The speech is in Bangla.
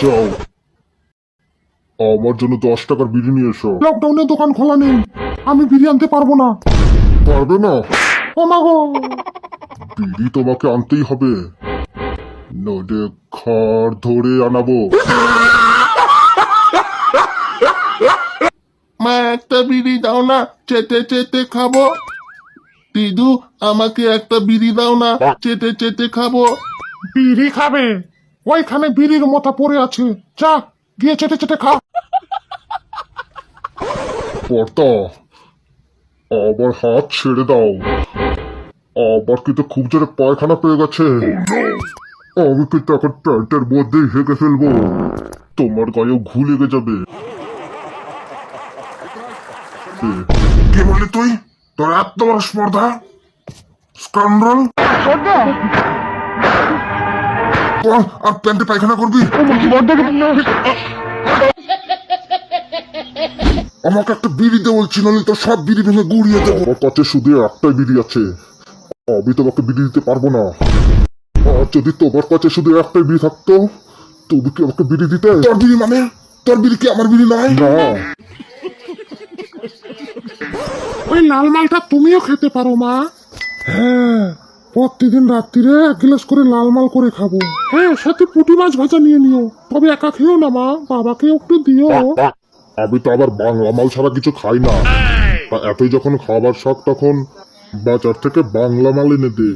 যাও, আমার জন্য 10 টাকার বিড়ি নিয়ে এসো। লকডাউনে দোকান খোলা নেই, আমি বিড়ি আনতে পারবো না। পারবে না? ও মা গো, বিড়ি তোমাকে আনতেই হবে, নইলে ঘর ধরে আনাবো। মা একটা বিড়ি দাও না, চেটে চেটে খাবো। দিদু আমাকে একটা বিড়ি দাও না, চেটে চেটে খাবো। বিড়ি খাবে? ওইখানে বিড়ির মতো পড়ে আছে, যা গিয়ে চেটে চেটে খা। কর্তা, আবার হাত ছেড়ে দাও, আবার কিন্তু খুব জোরে পায়খানা পেয়ে গেছে। আমি কিন্তু এখন প্যান্টের মধ্যেই হেঁকে ফেলবো, তোমার গায়েও ঘু লেগে যাবে। কি বললি তুই? তোর এত বড় স্পর্ধা? স্কান্ডাল! আর প্যান্টে পায়খানা করবি? আমাকে একটা বিড়ি দে বলছি, নাহলে তো সব বিড়ি ভেঙে গুড়িয়ে দেবো। আমার কাছে শুধু একটাই বিড়ি আছে, আমি তোমাকে বিড়ি দিতে পারবো না। আর যদি তোমার কাছে শুধু একটাই বিড়ি থাকতো, তুমি কি আমাকে বিড়ি দিতে? তোর বিড়ি মানে? তোর বিড়ি কি আমার বিড়ি নয়? না, ওই লাল মালটা তুমিও খেতে পারো মা। হ্যাঁ, প্রতিদিন রাত্রিরে 1 গ্লাস করে লাল মাল করে খাবো। হ্যাঁ, সাথে পুঁটি মাছ ভাজা নিয়ে নিও, তবে একা খেও না মা, বাবাকে একটু দিও। আমি তো আবার বাংলা মাল ছাড়া কিছু খাই না, তা এতই যখন খাবার শখ, তখন বাজার থেকে বাংলা মাল এনে দে।